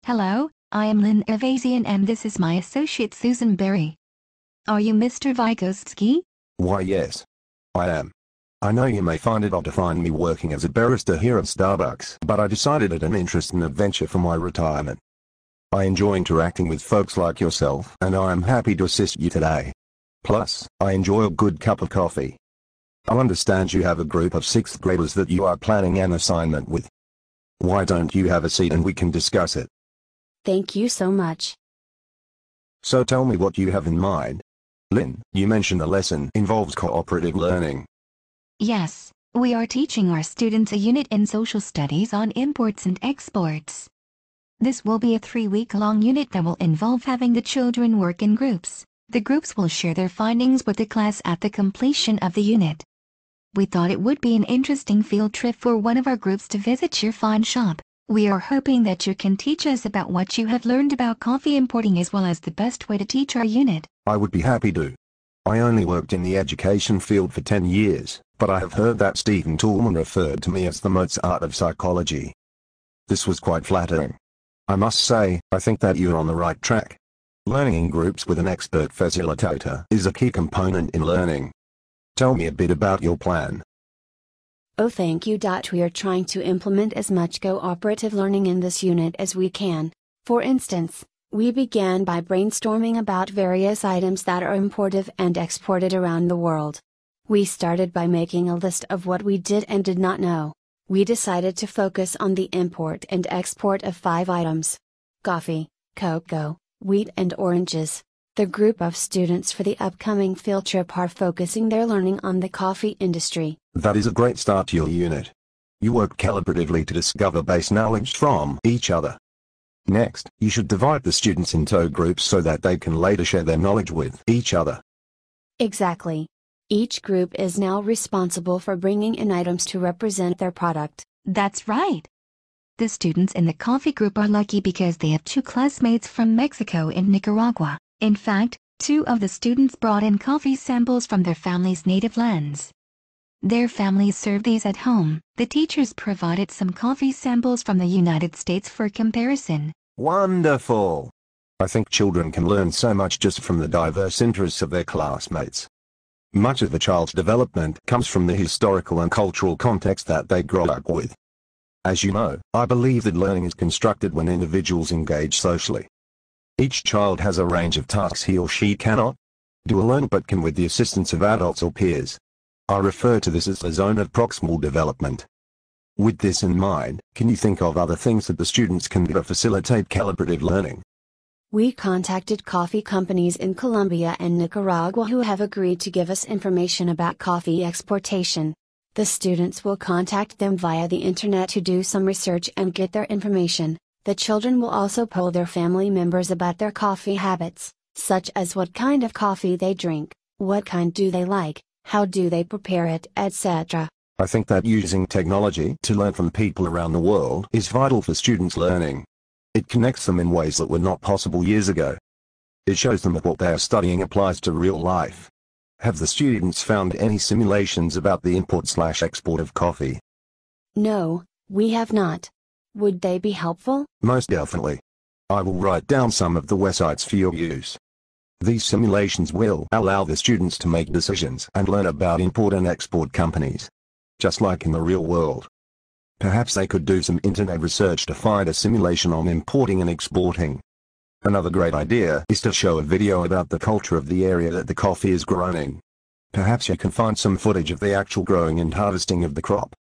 Hello, I am Lynn Evasian and this is my associate Susan Berry. Are you Mr. Vygotsky? Why yes. I am. I know you may find it odd to find me working as a barista here at Starbucks, but I decided it an interesting adventure for my retirement. I enjoy interacting with folks like yourself, and I am happy to assist you today. Plus, I enjoy a good cup of coffee. I understand you have a group of 6th graders that you are planning an assignment with. Why don't you have a seat and we can discuss it? Thank you so much. So tell me what you have in mind. Lynn, you mentioned the lesson involves cooperative learning. Yes, we are teaching our students a unit in social studies on imports and exports. This will be a 3-week-long unit that will involve having the children work in groups. The groups will share their findings with the class at the completion of the unit. We thought it would be an interesting field trip for one of our groups to visit your fine shop. We are hoping that you can teach us about what you have learned about coffee importing as well as the best way to teach our unit. I would be happy to. I only worked in the education field for 10 years, but I have heard that Stephen Toulmin referred to me as the Mozart of psychology. This was quite flattering. I must say, I think that you're on the right track. Learning in groups with an expert facilitator is a key component in learning. Tell me a bit about your plan. Oh, thank you. We are trying to implement as much cooperative learning in this unit as we can. For instance, we began by brainstorming about various items that are imported and exported around the world. We started by making a list of what we did and did not know. We decided to focus on the import and export of 5 items: coffee, cocoa, wheat and oranges. The group of students for the upcoming field trip are focusing their learning on the coffee industry. That is a great start to your unit. You work collaboratively to discover base knowledge from each other. Next, you should divide the students into groups so that they can later share their knowledge with each other. Exactly. Each group is now responsible for bringing in items to represent their product. That's right. The students in the coffee group are lucky because they have 2 classmates from Mexico and Nicaragua. In fact, 2 of the students brought in coffee samples from their families' native lands. Their families serve these at home. The teachers provided some coffee samples from the United States for comparison. Wonderful! I think children can learn so much just from the diverse interests of their classmates. Much of the child's development comes from the historical and cultural context that they grow up with. As you know, I believe that learning is constructed when individuals engage socially. Each child has a range of tasks he or she cannot do alone but can with the assistance of adults or peers. I refer to this as the zone of proximal development. With this in mind, can you think of other things that the students can do to facilitate collaborative learning? We contacted coffee companies in Colombia and Nicaragua who have agreed to give us information about coffee exportation. The students will contact them via the internet to do some research and get their information. The children will also poll their family members about their coffee habits, such as what kind of coffee they drink, what kind do they like, how do they prepare it, etc. I think that using technology to learn from people around the world is vital for students' learning. It connects them in ways that were not possible years ago. It shows them that what they are studying applies to real life. Have the students found any simulations about the import/export of coffee? No, we have not. Would they be helpful? Most definitely. I will write down some of the websites for your use. These simulations will allow the students to make decisions and learn about import and export companies, just like in the real world. Perhaps they could do some internet research to find a simulation on importing and exporting. Another great idea is to show a video about the culture of the area that the coffee is grown in. Perhaps you can find some footage of the actual growing and harvesting of the crop.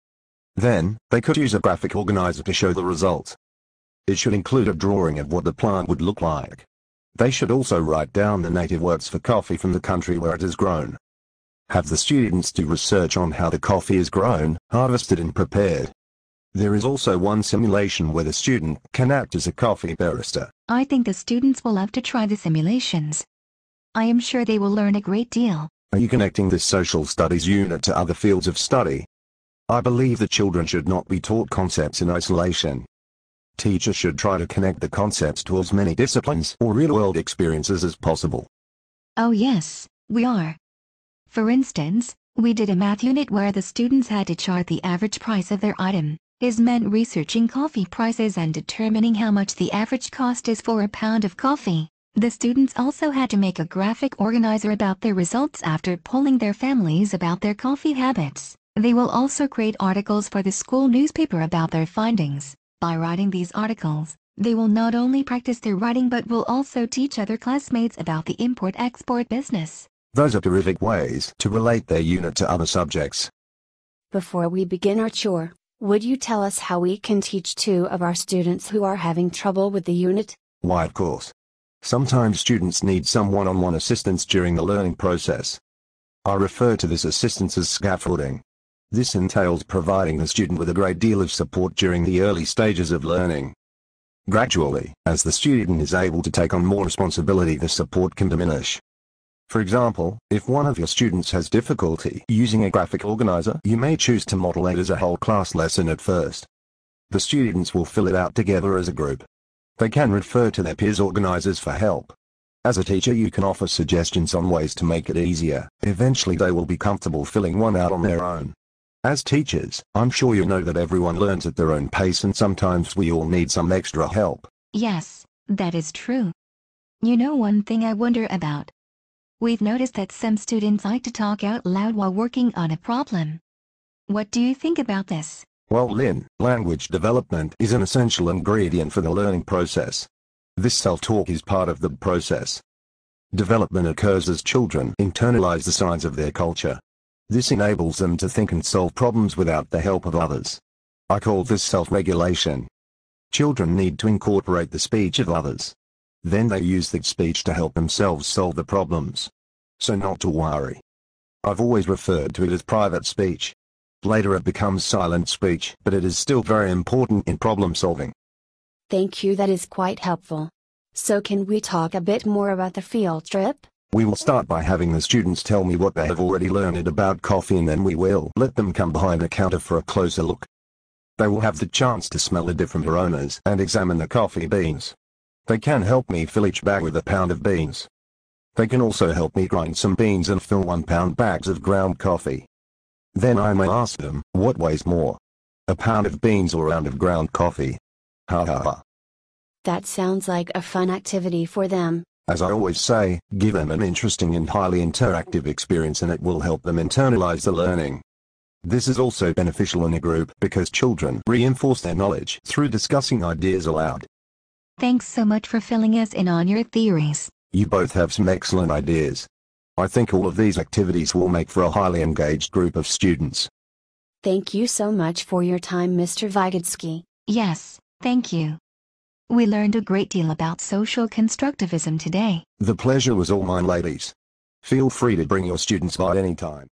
Then, they could use a graphic organizer to show the results. It should include a drawing of what the plant would look like. They should also write down the native words for coffee from the country where it is grown. Have the students do research on how the coffee is grown, harvested and prepared. There is also one simulation where the student can act as a coffee barista. I think the students will love to try the simulations. I am sure they will learn a great deal. Are you connecting this social studies unit to other fields of study? I believe that children should not be taught concepts in isolation. Teachers should try to connect the concepts to as many disciplines or real-world experiences as possible. Oh yes, we are. For instance, we did a math unit where the students had to chart the average price of their item. is meant researching coffee prices and determining how much the average cost is for a pound of coffee. The students also had to make a graphic organizer about their results after polling their families about their coffee habits. They will also create articles for the school newspaper about their findings. By writing these articles, they will not only practice their writing but will also teach other classmates about the import-export business. Those are terrific ways to relate their unit to other subjects. Before we begin our chore, would you tell us how we can teach two of our students who are having trouble with the unit? Why, of course. Sometimes students need some one-on-one assistance during the learning process. I refer to this assistance as scaffolding. This entails providing the student with a great deal of support during the early stages of learning. Gradually, as the student is able to take on more responsibility, the support can diminish. For example, if one of your students has difficulty using a graphic organizer, you may choose to model it as a whole class lesson at first. The students will fill it out together as a group. They can refer to their peers' organizers for help. As a teacher, you can offer suggestions on ways to make it easier. Eventually they will be comfortable filling one out on their own. As teachers, I'm sure you know that everyone learns at their own pace and sometimes we all need some extra help. Yes, that is true. You know, one thing I wonder about. We've noticed that some students like to talk out loud while working on a problem. What do you think about this? Well, Lynn, language development is an essential ingredient for the learning process. This self-talk is part of the process. Development occurs as children internalize the signs of their culture. This enables them to think and solve problems without the help of others. I call this self-regulation. Children need to incorporate the speech of others. Then they use that speech to help themselves solve the problems. So not to worry. I've always referred to it as private speech. Later it becomes silent speech, but it is still very important in problem solving. Thank you, that is quite helpful. So can we talk a bit more about the field trip? We will start by having the students tell me what they have already learned about coffee, and then we will let them come behind the counter for a closer look. They will have the chance to smell the different aromas and examine the coffee beans. They can help me fill each bag with a pound of beans. They can also help me grind some beans and fill 1 pound bags of ground coffee. Then I may ask them, what weighs more? A pound of beans or a pound of ground coffee? Ha ha ha. That sounds like a fun activity for them. As I always say, give them an interesting and highly interactive experience and it will help them internalize the learning. This is also beneficial in a group because children reinforce their knowledge through discussing ideas aloud. Thanks so much for filling us in on your theories. You both have some excellent ideas. I think all of these activities will make for a highly engaged group of students. Thank you so much for your time, Mr. Vygotsky. Yes, thank you. We learned a great deal about social constructivism today. The pleasure was all mine, ladies. Feel free to bring your students by any time.